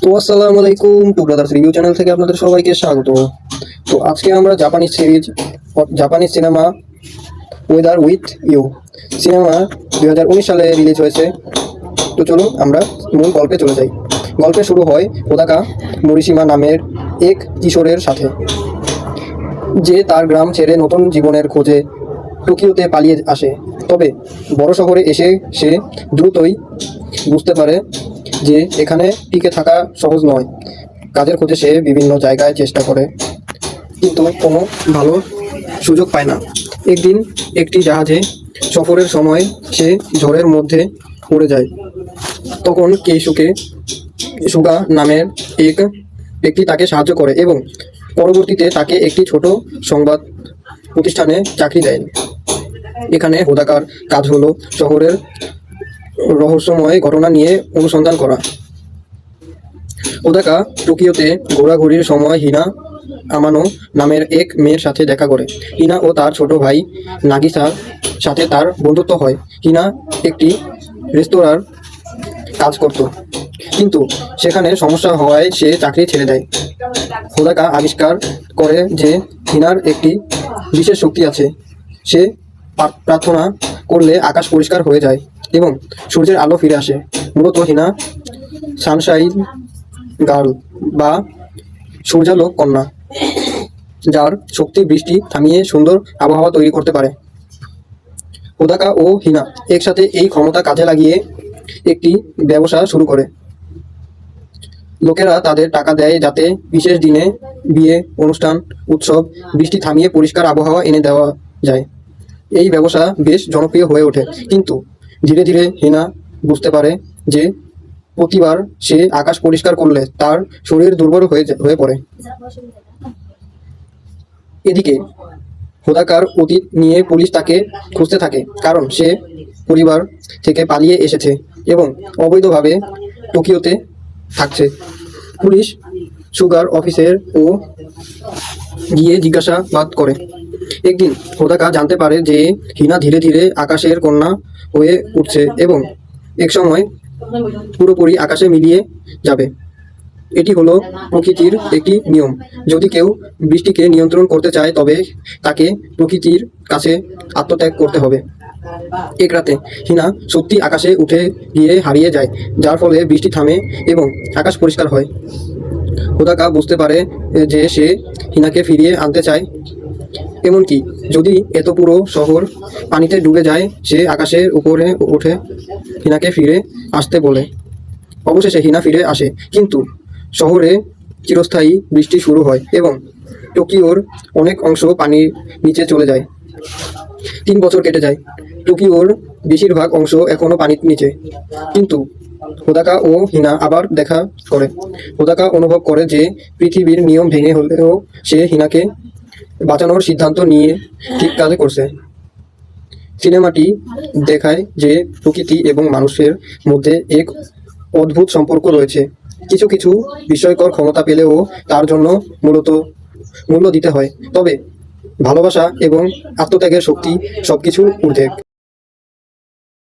তো আসসালামু আলাইকুম, টু ব্রাদার্স রিভিউ চ্যানেল থেকে আপনাদের সবাইকে স্বাগত। তো আজকে আমরা Japanese cinema weather with you cinema 2019 সালে রিলিজ হয়েছে। তো চলুন আমরা মূল গল্পে চলে যাই। গল্পে শুরু হয় হোদাকা মরিশিমা নামের এক কিশোরের সাথে, যে তার গ্রাম ছেড়ে নতুন জীবনের খোঁজে টোকিওতে পালিয়ে আসে। তবে বড় শহরে এসে সে দ্রুতই বুঝতে পারে যে এখানে টিকে থাকা সহজ নয়। কাজের খোঁজে সে বিভিন্ন জায়গায় চেষ্টা করে, কিন্তু কোনো ভালো সুযোগ পায় না। একদিন একটি জাহাজে সফরের সময় সে ঝড়ের মধ্যে পড়ে যায়। তখন সুগা নামের এক ব্যক্তি তাকে সাহায্য করে এবং পরবর্তীতে তাকে একটি ছোট সংবাদ প্রতিষ্ঠানে চাকরি দেয়। এখানে হোদাকার কাজ হলো শহরের রহস্যময় ঘটনা নিয়ে অনুসন্ধান করা। হোদাকা টোকিওতে ঘোরাঘুরির সময় হিনা আমানো নামের এক মেয়ের সাথে দেখা করে। হিনা ও তার ছোট ভাই নাগিসার সাথে তার বন্ধুত্ব হয়। হিনা একটি রেস্তোরাঁর কাজ করত, কিন্তু সেখানে সমস্যা হওয়ায় সে চাকরি ছেড়ে দেয়। হোদাকা আবিষ্কার করে যে হিনার একটি বিশেষ শক্তি আছে। সে প্রার্থনা করলে আকাশ পরিষ্কার হয়ে যায় এবং সূর্যের আলো ফিরে আসে। মূলত হিনা সানশাইন গার্ল বা সূর্যালোক কন্যা, যার শক্তি বৃষ্টি থামিয়ে সুন্দর আবহাওয়া তৈরি করতে পারে। হোদাকা ও হিনা একসাথে এই ক্ষমতা কাজে লাগিয়ে একটি ব্যবসা শুরু করে। লোকেরা তাদের টাকা দেয় যাতে বিশেষ দিনে বিয়ে, অনুষ্ঠান, উৎসব বৃষ্টি থামিয়ে পরিষ্কার আবহাওয়া এনে দেওয়া যায়। এই ব্যবসা বেশ জনপ্রিয় হয়ে ওঠে, কিন্তু ধীরে ধীরে হিনা বুঝতে পারে যে প্রতিবার সে আকাশ পরিষ্কার করলে তার শরীর দুর্বল হয়ে পড়ে। এদিকে হোদাকার অতীত নিয়ে পুলিশ তাকে খুঁজতে থাকে, কারণ সে পরিবার থেকে পালিয়ে এসেছে এবং অবৈধভাবে টোকিওতে থাকছে। পুলিশ সুগার অফিসের ও গিয়ে জিজ্ঞাসাবাদ করে। একদিন হোদাকা জানতে পারে যে হিনা ধীরে ধীরে আকাশের কন্যা হয়ে উঠছে এবং একসময় পুরোপুরি আকাশে মিলিয়ে যাবে। এটি হলো প্রকৃতির একটি নিয়ম। যদি কেউ বৃষ্টিকে নিয়ন্ত্রণ করতে চায়, তবে তাকে প্রকৃতির কাছে আত্মত্যাগ করতে হবে। এক রাতে হিনা সত্যি আকাশে উঠে গিয়ে হারিয়ে যায়, যার ফলে বৃষ্টি থামে এবং আকাশ পরিষ্কার হয়। হোদাকা বুঝতে পারে যে সে হিনাকে ফিরিয়ে আনতে চায়। এমনকি যদি এত পুরো শহর পানিতে ডুবে যায়, সে আকাশের উপরে উঠে হিনাকে ফিরে আসতে বলে। অবশেষে হিনা ফিরে আসে, কিন্তু শহরে চিরস্থায়ী বৃষ্টি শুরু হয় এবং টোকিওর অনেক অংশ পানির নিচে চলে যায়। 3 বছর কেটে যায়। টোকিওর বেশিরভাগ অংশ এখনো পানির নিচে, কিন্তু হোদাকা ও হিনা আবার দেখা করে। হোদাকা অনুভব করে যে পৃথিবীর নিয়ম ভেঙে হলেও সে হিনাকে বাঁচানোর সিদ্ধান্ত নিয়ে ঠিক কাজ করছে। সিনেমাটি দেখায় যে প্রকৃতি এবং মানুষের মধ্যে এক অদ্ভুত সম্পর্ক রয়েছে। কিছু কিছু বিস্ময়কর ক্ষমতা পেলেও তার জন্য মূল্য দিতে হয়, তবে ভালোবাসা এবং আত্মত্যাগের শক্তি সবকিছুর ঊর্ধ্বে।